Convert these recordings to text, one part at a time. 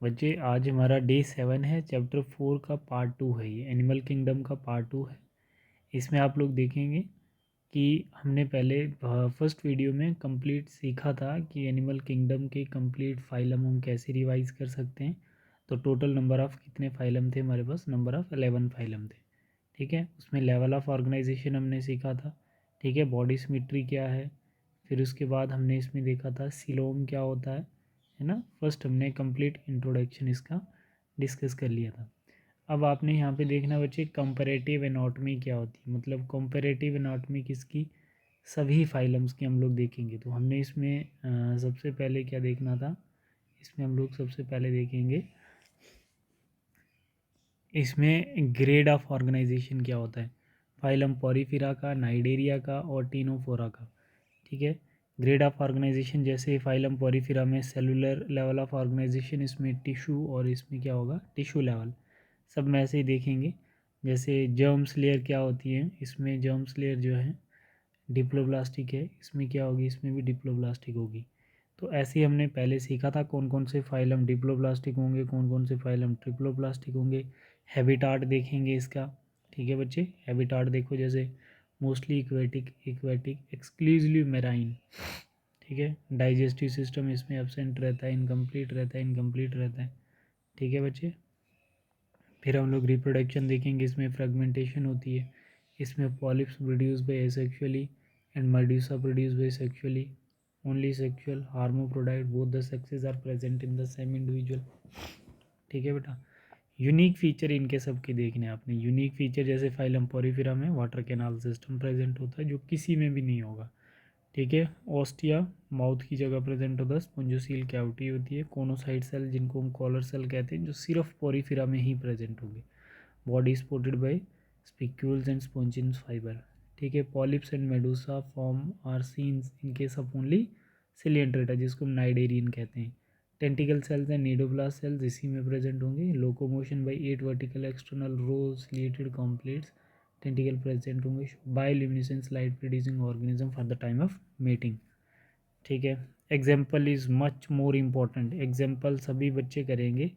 बच्चे आज हमारा डे 7 है, चैप्टर 4 का पार्ट 2 है, ये एनिमल किंगडम का पार्ट 2 है। इसमें आप लोग देखेंगे कि हमने पहले फर्स्ट वीडियो में कंप्लीट सीखा था कि एनिमल किंगडम के कंप्लीट फाइलम हम कैसे रिवाइज कर सकते हैं। तो टोटल नंबर ऑफ़ कितने फाइलम थे हमारे पास, नंबर ऑफ़ 11 फाइलम थे। ठीक है, उसमें लेवल ऑफ ऑर्गेनाइजेशन हमने सीखा था। ठीक है, बॉडी सिमेट्री क्या है, फिर उसके बाद हमने इसमें देखा था सिलोम क्या होता है ना। फर्स्ट हमने कंप्लीट इंट्रोडक्शन इसका डिस्कस कर लिया था। अब आपने यहाँ पे देखना बच्चे कंपैरेटिव एनाटॉमी क्या होती है, मतलब कंपैरेटिव एनाटॉमी किसकी, सभी फाइलम्स की हम लोग देखेंगे। तो हमने इसमें सबसे पहले क्या देखना था, इसमें हम लोग सबसे पहले देखेंगे इसमें ग्रेड ऑफ ऑर्गेनाइजेशन क्या होता है, फाइलम पॉरीफेरा का, नाइडेरिया का और टीनोफोरा का। ठीक है, ग्रेड ऑफ ऑर्गेनाइजेशन जैसे फाइलम पॉरीफेरा में सेलुलर लेवल ऑफ ऑर्गेनाइजेशन, इसमें टिश्यू और इसमें क्या होगा टिश्यू लेवल, सब में ऐसे ही देखेंगे। जैसे जर्म्स लेयर क्या होती है, इसमें जर्म्स लेयर जो है डिप्लोब्लास्टिक है, इसमें क्या होगी, इसमें भी डिप्लोब्लास्टिक होगी। तो ऐसे ही हमने पहले सीखा था कौन कौन से फाइलम डिप्लोब्लास्टिक होंगे, कौन कौन से फाइलम ट्रिप्लोब्लास्टिक होंगे। हैबिटाट देखेंगे इसका। ठीक है बच्चे, हैबिटाट देखो, जैसे mostly aquatic, aquatic, exclusively marine. ठीक है, डाइजेस्टिव सिस्टम इसमें एब्सेंट रहता है, इनकम्प्लीट रहता है, इनकम्प्लीट रहता है। ठीक है बच्चे, फिर हम लोग रिप्रोडक्शन देखेंगे, इसमें फ्रेगमेंटेशन होती है, इसमें polyps produce by asexually and medusa produce by sexually, only sexual hermaphrodite, both the sexes are present in the same individual. ठीक है बेटा, यूनिक फीचर इनके सब के देखने आपने। यूनिक फीचर जैसे फाइलम पॉरीफेरा में वाटर कैनाल सिस्टम प्रेजेंट होता है जो किसी में भी नहीं होगा। ठीक है, ऑस्टिया माउथ की जगह प्रेजेंट होता है, स्पॉन्जोसील कैविटी होती है, कोनोसाइट सेल जिनको हम कॉलर सेल कहते हैं जो सिर्फ पॉरीफेरा में ही प्रेजेंट होंगे। Body supported by spicules and spongin fibre. ठीक है, polyps and medusa form are seen in case of only coelenterata जिसको हम नाइडेरियन कहते हैं। Tentacle cells and cnidoblast cells इसी में प्रेजेंट होंगे। Locomotion by 8 vertical external row ciliated comb plates tentacle present होंगे। Bioluminescence light producing organism for the time of mating. ठीक है, example is much more important. Example सभी बच्चे करेंगे,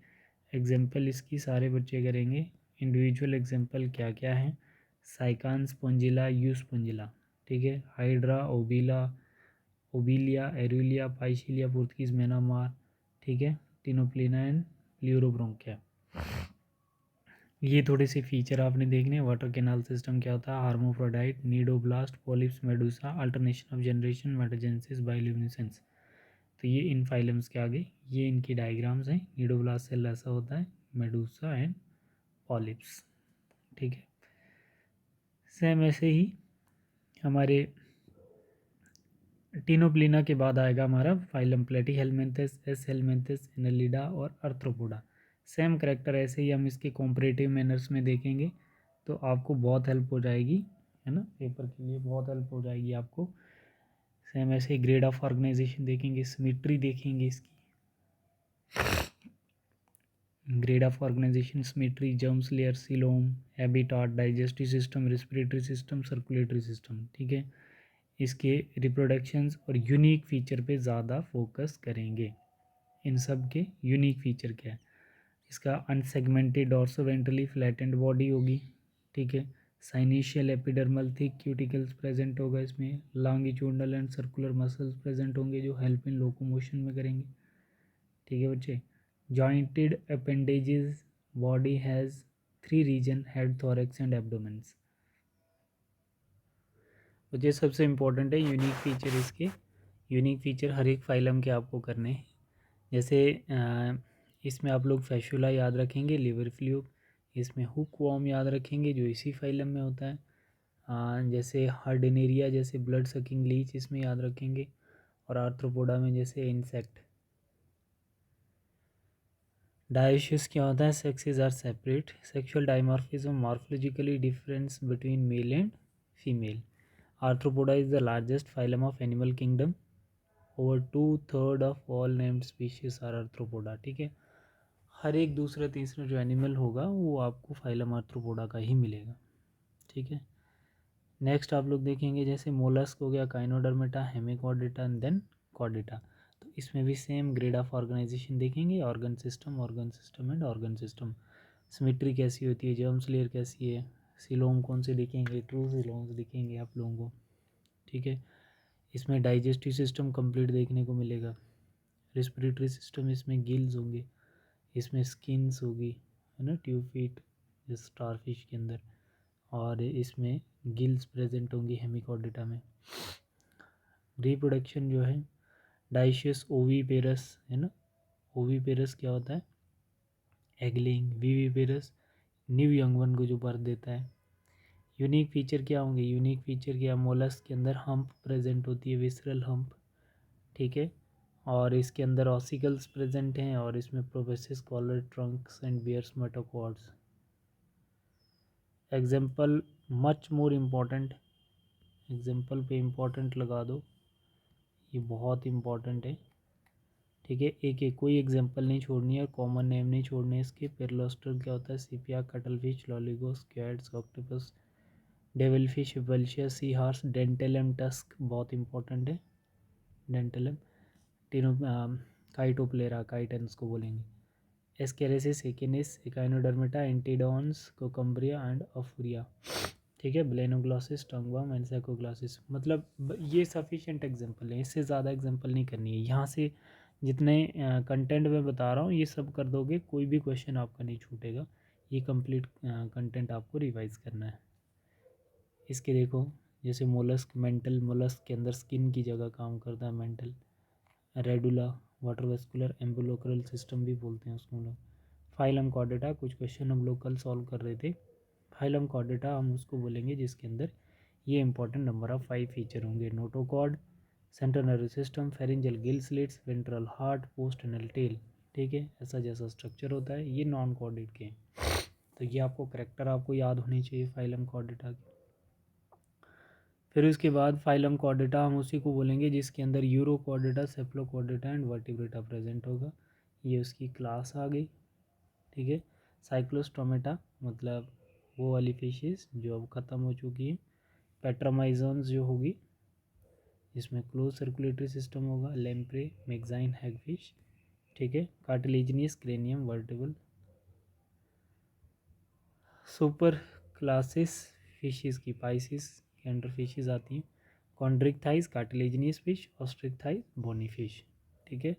एग्जाम्पल इसकी सारे बच्चे करेंगे। इंडिविजुअल एग्जाम्पल क्या क्या हैं, साइकान स्पॉन्जिला, यू स्पॉन्जिला। ठीक है, हाइड्रा, ओबिला, ओबिलिया, एरुलिया, पाइशिलिया, पुर्तकीज मेनामार। ठीक है, टिनोप्लिना एंड प्ल्यूरोब्रोंकिया। ये थोड़े से फीचर आपने देखने हैं। वाटर कैनाल सिस्टम क्या होता है, hermaphrodite, cnidoblast, polyps, medusa, alternation of generation, metagenesis, bioluminescence. तो ये इन फाइलम्स के आगे ये इनकी डायग्राम्स हैं। नीडोब्लास्ट सेल ऐसा होता है, मेडुसा एंड पॉलिप्स। ठीक है, सेम ऐसे ही हमारे टिनोप्लिना के बाद आएगा हमारा फाइलम प्लेटीहेल्मिन्थस, एस हेल्मिन्थस, एनालिडा और आर्थ्रोपोडा। सेम करेक्टर ऐसे ही हम इसके कॉम्परेटिव मैनर्स में देखेंगे तो आपको बहुत हेल्प हो जाएगी, है ना, पेपर के लिए बहुत हेल्प हो जाएगी आपको। सेम ऐसे ही ग्रेड ऑफ ऑर्गेनाइजेशन देखेंगे, सिमेट्री देखेंगे इसकी, grade of organisation, symmetry, germs layer, coelom, habitat, digestive system, respiratory system, circulatory system. ठीक है, इसके रिप्रोडक्शंस और यूनिक फीचर पे ज़्यादा फोकस करेंगे। इन सब के यूनिक फीचर क्या है, इसका अनसेगमेंटेड डॉर्सोवेंट्रली फ्लैटेंड बॉडी होगी। ठीक है, साइनिशियल एपिडर्मल थिक क्यूटिकल्स प्रेजेंट होगा, इसमें longitudinal and circular muscles present होंगे जो हेल्प इन लोकोमोशन में करेंगे। ठीक है बच्चे, jointed appendages, body has 3 region, head, thorax and abdomens. तो ये सबसे इम्पोर्टेंट है यूनिक फीचर इसके। यूनिक फीचर हर एक फाइलम के आपको करने हैं। जैसे इसमें आप लोग फैशुला याद रखेंगे, लिवर फ्लूक, इसमें हुक वॉर्म याद रखेंगे जो इसी फाइलम में होता है। जैसे हार्डिनेरिया जैसे ब्लड सकिंग लीच इसमें याद रखेंगे, और आर्थ्रोपोडा में जैसे इंसेक्ट। डायोसिस क्या होता है, sexes are separate, sexual dimorphism, morphologically difference between male and female. Arthropoda is the largest phylum of animal kingdom, over 2/3 of all named species are arthropoda. ठीक है, हर एक दूसरा तीसरा जो एनिमल होगा वो आपको फाइलम आर्थ्रोपोडा का ही मिलेगा। ठीक है, नेक्स्ट आप लोग देखेंगे जैसे मोलस्क हो गया, echinodermata, hemichordata and then chordata. तो इसमें भी सेम ग्रेड ऑफ ऑर्गेनाइजेशन देखेंगे, organ system and organ system. Symmetry कैसी होती है, जर्म्स लेयर कैसी है, सिलोम कौन से दिखेंगे, ट्रू सिलोम्स दिखेंगे आप लोगों को, ठीक है। इसमें डाइजेस्टिव सिस्टम कंप्लीट देखने को मिलेगा। रेस्पिरेटरी सिस्टम इसमें गिल्स होंगे, इसमें स्किन्स होगी, है ना, ट्यूब फीट स्टारफिश के अंदर, और इसमें गिल्स प्रेजेंट होंगी हेमिकॉर्डेटा में। रिप्रोडक्शन जो है डाइशियस ओवीपेरस, है ना, ओवीपेरस क्या होता है, egg-laying, viviparous new young one को जो बर्थ देता है। यूनिक फीचर क्या होंगे, यूनिक फीचर क्या, मोलस्क के अंदर हम्प प्रेजेंट होती है, विसरल हम्प, ठीक है, और इसके अंदर ऑसिकल्स प्रेजेंट हैं, और इसमें proboscis collar trunks and bears metachords. Example much more important, example पे इम्पॉर्टेंट लगा दो, ये बहुत इम्पॉर्टेंट है, ठीक है। एक एक कोई एग्जाम्पल नहीं छोड़नी है, कॉमन नेम नहीं छोड़ने है इसके। पेरलोस्टर क्या होता है, सीपिया, कटलफिश, लॉलीगोस, कैट्स, ऑक्टोपस, डेविलफिश, वल्शिया, सी हार्स, डेंटेलम टस्क बहुत इंपॉर्टेंट है, डेंटेलम, तीनों काइटोप्लेरा, काइटन्स को बोलेंगे। एस्केरेसिस, एकिनिस, इकाइनोडर्मेटा, एंटीडॉन्स, कोकम्ब्रिया एंड अफूरिया, ठीक है। ब्लेनोग्लॉसिस, टंगवर्म एंड सैकोग्लॉसिस। मतलब ये सफिशिएंट एग्जांपल है, इससे ज़्यादा एग्जांपल नहीं करनी है। यहाँ से जितने कंटेंट मैं बता रहा हूँ ये सब कर दोगे, कोई भी क्वेश्चन आपका नहीं छूटेगा। ये कंप्लीट कंटेंट आपको रिवाइज करना है। इसके देखो, जैसे मोलस्क, मेंटल, मोलस्क के अंदर स्किन की जगह काम करता है mantle. Radula, water vascular ambulacral system भी बोलते हैं उसको लोग। फाइलम कॉर्डेटा, कुछ क्वेश्चन हम लोग कल सॉल्व कर रहे थे। फाइलम कॉर्डेटा हम उसको बोलेंगे जिसके अंदर ये इंपॉर्टेंट नंबर ऑफ 5 फीचर होंगे, notochord, central nervous system, pharyngeal gill slits, ventral heart, post anal tail, ठीक है। ऐसा जैसा स्ट्रक्चर होता है, ये नॉन कॉर्डेट के हैं। तो ये आपको करेक्टर आपको याद होनी चाहिए फाइलम कॉर्डेटा की। फिर उसके बाद फाइलम कॉर्डेटा हम उसी को बोलेंगे जिसके अंदर urochordata, cephalochordata and vertebrata present होगा। ये उसकी क्लास आ गई, ठीक है। साइक्लोस्टोमेटा मतलब वो वाली फिशेस जो अब ख़त्म हो चुकी है। पेट्रामाइजोन्स जो होगी जिसमें क्लोज सर्कुलेटरी सिस्टम होगा। लेम्प्रे, मैगजाइन, हैगफिश, ठीक है। Cartilaginous, cranium, vertebral. Super classes fishes की पाइसिस के अंडर फिशेस आती हैं। Chondrichthyes, cartilaginous fish, osteichthyes, bony fish, ठीक है।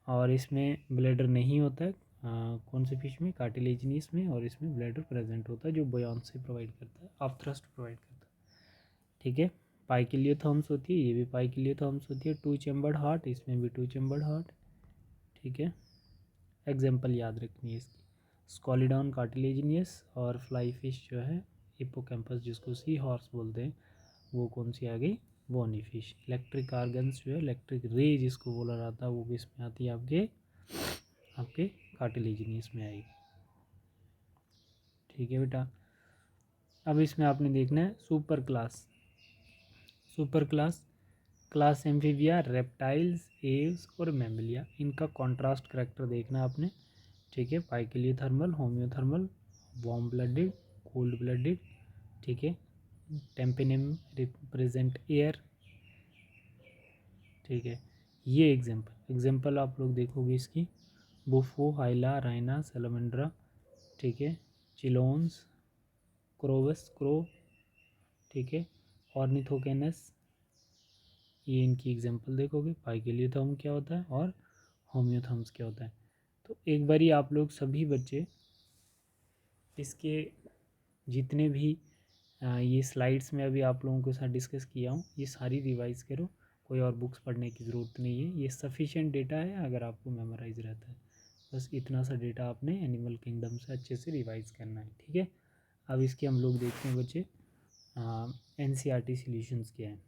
और इसमें ब्लैडर नहीं होता है, कौन से फिश में, कार्टिलेजिनियस में, और इसमें ब्लैडर प्रेजेंट होता है जो बॉयंसी प्रोवाइड करता है, अपथ्रस्ट प्रोवाइड करता है, ठीक है। पाइकिलियोथर्म्स होती है, ये भी पाइकिलियोथर्म्स होती है। 2 चैम्बर्ड हार्ट, इसमें भी 2 चैम्बर्ड हार्ट, ठीक है। एग्जाम्पल याद रखनी है इसकी। स्कॉलिडॉन कार्टिलेजिनियस, और फ्लाई फिश जो है हिप्पोकैम्पस जिसको सी हॉर्स बोलते हैं, वो कौन सी आ गई, बोनी फिश। इलेक्ट्रिक आर्गन्स जो है, इलेक्ट्रिक रे जिसको बोला जाता है, वो किस में आती है, आपके कार्टिलेजिनियस में आएगी, ठीक है बेटा। अब इसमें आपने देखना है super class. Super class, class amphibia, reptiles, aves और मैमलिया, इनका कॉन्ट्रास्ट करेक्टर देखना आपने, ठीक है। Poikilothermal, homeothermal, warm blooded, cold blooded, ठीक है। टेम्पेनम रिप्रेजेंट एयर, ठीक है। ये एग्जाम्पल आप लोग देखोगे इसकी, बुफो, हाइला, राइना, सेलेमेंड्रा, ठीक है। चिलोन्स, क्रोवस, क्रो, ठीक है। ऑर्निथोकेनस, ये इनकी एग्जाम्पल देखोगे। पाइकिलियोथर्म क्या होता है और होम्योथर्म्स क्या होता है। तो एक बारी आप लोग सभी बच्चे इसके जितने भी ये स्लाइड्स में अभी आप लोगों के साथ डिस्कस किया हूँ, ये सारी रिवाइज़ करो। कोई और बुक्स पढ़ने की ज़रूरत नहीं है, ये सफिशिएंट डेटा है अगर आपको मेमोराइज रहता है। बस इतना सा डेटा आपने एनिमल किंगडम से अच्छे से रिवाइज़ करना है, ठीक है। अब इसके हम लोग देखते हैं बच्चे NCERT सॉल्यूशंस क्या है।